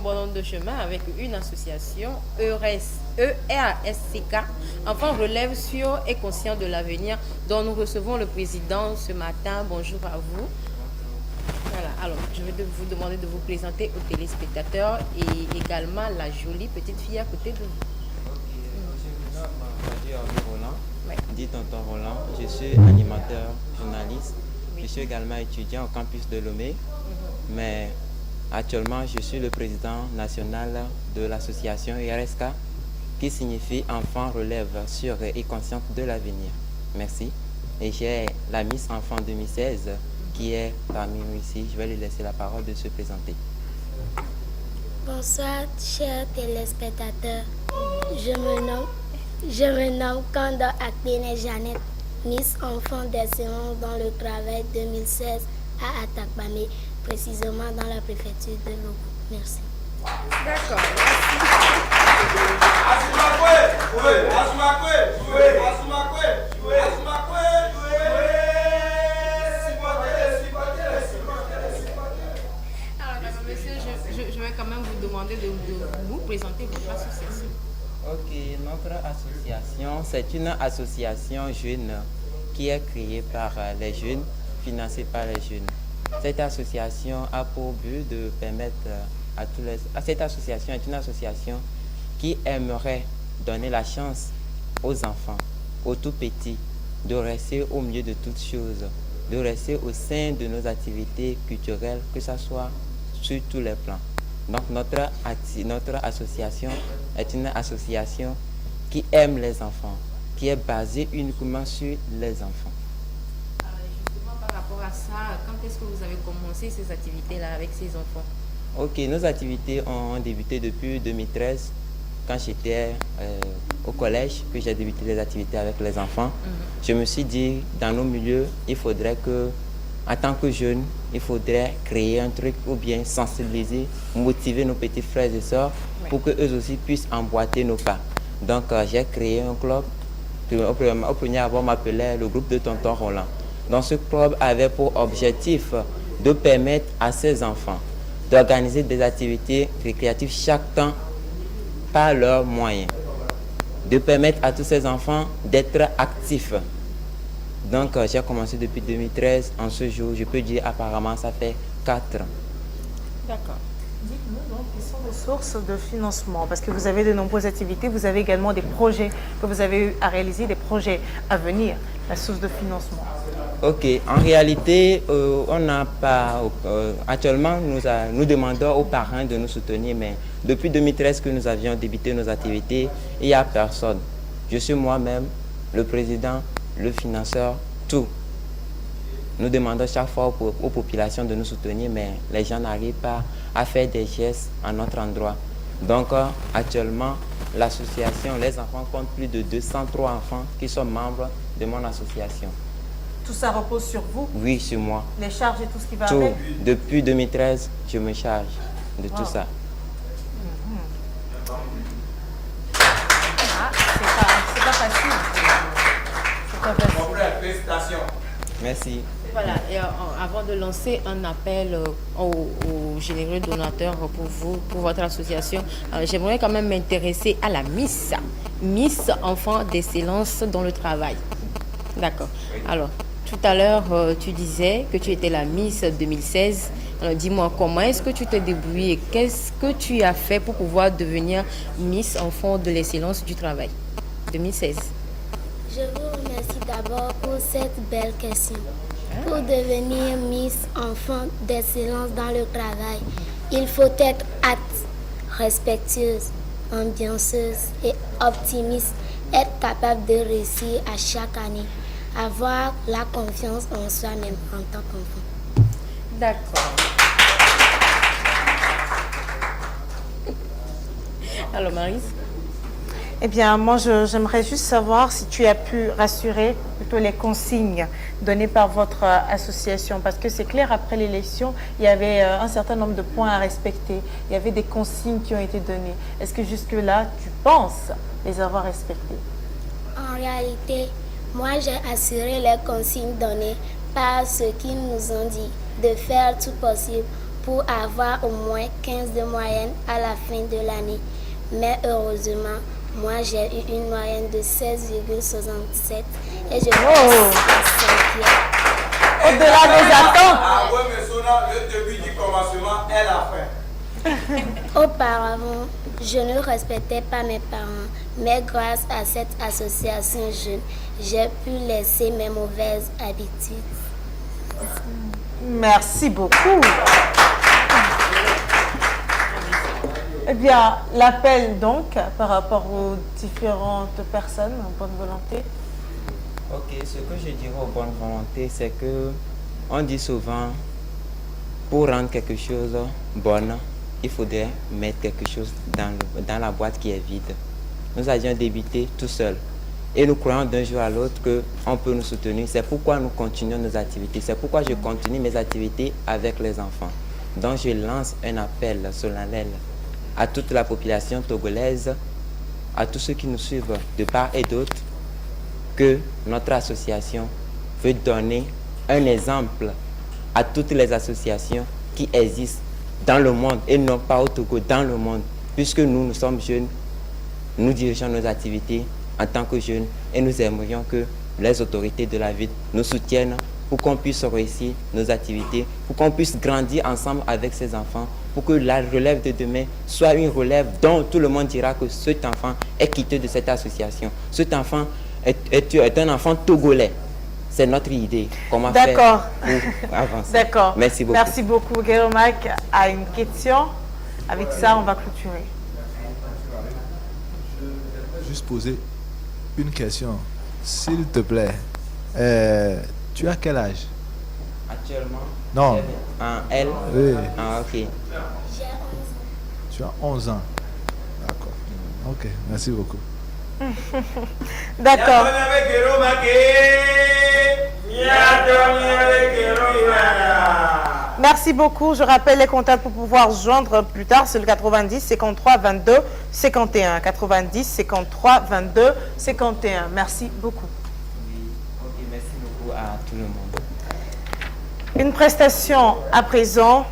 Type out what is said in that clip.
Bon nombre de chemin avec une association ERASCK, Enfants relève sur et conscient de l'avenir, dont nous recevons le président ce matin. Bonjour à vous. Voilà, alors je vais vous demander de vous présenter aux téléspectateurs et également la jolie petite fille à côté de vous. Je me nomme Henri Roland, Ouais. dit Tonton Roland. Je suis animateur, journaliste. Oui. Je suis également étudiant au campus de Lomé. Mais actuellement, je suis le président national de l'association IRSK, qui signifie Enfants relève sûre et consciente de l'avenir. Merci. Et j'ai la Miss Enfant 2016 qui est parmi nous ici. Je vais lui laisser la parole de se présenter. Bonsoir, chers téléspectateurs. Je me nomme Kanda Akpene Jeannette, Miss Enfant d'Excellence dans le travail 2016 à Atakpamé, précisément dans la préfecture de Logo. Merci. D'accord. Alors, d'accord, monsieur, je vais quand même vous demander de vous présenter votre association. Ok, notre association, c'est une association jeune qui est créée par les jeunes, financée par les jeunes. Cette association a pour but de permettre à tous les... Cette association est une association qui aimerait donner la chance aux enfants, aux tout petits, de rester au milieu de toutes choses, de rester au sein de nos activités culturelles, que ce soit sur tous les plans. Donc notre association est une association qui aime les enfants, qui est basée uniquement sur les enfants. Alors, justement, par rapport à ça, quand est-ce que vous avez commencé ces activités-là avec ces enfants? Ok, nos activités ont débuté depuis 2013, quand j'étais au collège, que j'ai débuté les activités avec les enfants. Je me suis dit, dans nos milieux, il faudrait que, en tant que jeune, il faudrait créer un truc ou bien sensibiliser, motiver nos petits frères et sœurs pour qu'eux aussi puissent emboîter nos pas. Donc, j'ai créé un club qui, au premier abord, m'appelait le groupe de Tonton Roland. Donc, ce club avait pour objectif de permettre à ces enfants d'organiser des activités récréatives chaque temps par leurs moyens, de permettre à tous ces enfants d'être actifs. Donc, j'ai commencé depuis 2013. En ce jour, je peux dire apparemment, ça fait 4 ans. D'accord. Dites-nous donc quelles sont les sources de financement, parce que vous avez de nombreuses activités, vous avez également des projets que vous avez eu à réaliser, des projets à venir, la source de financement. Ok, en réalité, on n'a pas... actuellement, nous demandons aux parents de nous soutenir, mais depuis 2013 que nous avions débuté nos activités, il n'y a personne. Je suis moi-même le président, le financeur, tout. Nous demandons chaque fois aux populations de nous soutenir, mais les gens n'arrivent pas à faire des gestes à notre endroit. Donc, actuellement, l'association Les Enfants compte plus de 203 enfants qui sont membres de mon association. Tout ça repose sur vous, Oui, sur moi. les charges et tout ce qui va Tout. avec. Depuis 2013, je me charge de tout ça. Ah, c'est pas facile. C'est pas facile. Merci. Voilà, et avant de lancer un appel aux généreux donateurs pour vous, pour votre association, j'aimerais quand même m'intéresser à la Miss Enfant d'Excellence dans le travail. D'accord. Alors, tout à l'heure, tu disais que tu étais la Miss 2016. Alors, dis-moi, comment est-ce que tu t'es débrouillée? Qu'est-ce que tu as fait pour pouvoir devenir Miss Enfant de l'Excellence du travail 2016? Je vous remercie d'abord pour cette belle question. Pour devenir Miss Enfant d'Excellence dans le travail, il faut être hâte, respectueuse, ambianceuse et optimiste, être capable de réussir à chaque année, avoir la confiance en soi-même en tant qu'enfant. D'accord. Alors, Maryse? Eh bien, moi, j'aimerais juste savoir si tu as pu rassurer plutôt les consignes données par votre association. Parce que c'est clair, après l'élection, il y avait un certain nombre de points à respecter. Il y avait des consignes qui ont été données. Est-ce que jusque-là, tu penses les avoir respectées? En réalité, moi, j'ai assuré les consignes données par ceux qui nous ont dit de faire tout possible pour avoir au moins 15 de moyenne à la fin de l'année. Mais heureusement, moi j'ai eu une moyenne de 16,67 et je passe en 5e. Au-delà des attentes. Ah ouais, mais Sona, le début du commencement est la fin. Auparavant, je ne respectais pas mes parents, mais grâce à cette association jeune, j'ai pu laisser mes mauvaises habitudes. Merci beaucoup. Eh bien, l'appel donc par rapport aux différentes personnes en bonne volonté. Ok, ce que je dirais aux bonnes volontés, c'est que on dit souvent, pour rendre quelque chose bonne, il faudrait mettre quelque chose dans la boîte qui est vide. Nous avions débuté tout seuls. Et nous croyons d'un jour à l'autre qu'on peut nous soutenir. C'est pourquoi nous continuons nos activités. C'est pourquoi je continue mes activités avec les enfants. Donc je lance un appel solennel à toute la population togolaise, à tous ceux qui nous suivent de part et d'autre, que notre association veut donner un exemple à toutes les associations qui existent dans le monde et non pas au Togo, dans le monde. Puisque nous sommes jeunes, nous dirigeons nos activités en tant que jeunes et nous aimerions que les autorités de la ville nous soutiennent pour qu'on puisse réussir nos activités, pour qu'on puisse grandir ensemble avec ces enfants, pour que la relève de demain soit une relève dont tout le monde dira que cet enfant est quitté de cette association. Cet enfant est un enfant togolais. C'est notre idée. Comment faire pour avancer. D'accord. Merci beaucoup. Merci beaucoup. Guéromac a une question. Avec ça, on va clôturer. Juste poser une question. S'il te plaît, tu as quel âge? Actuellement, Non. En L. Oui. Ah, ok. J'ai 11 ans. Tu as 11 ans. D'accord. Ok, merci beaucoup. D'accord. Merci beaucoup. Je rappelle les contacts pour pouvoir joindre plus tard. C'est le 90 53 22 51. 90 53 22 51. Merci beaucoup. Oui. Ok, merci beaucoup à tout le monde. Une prestation à présent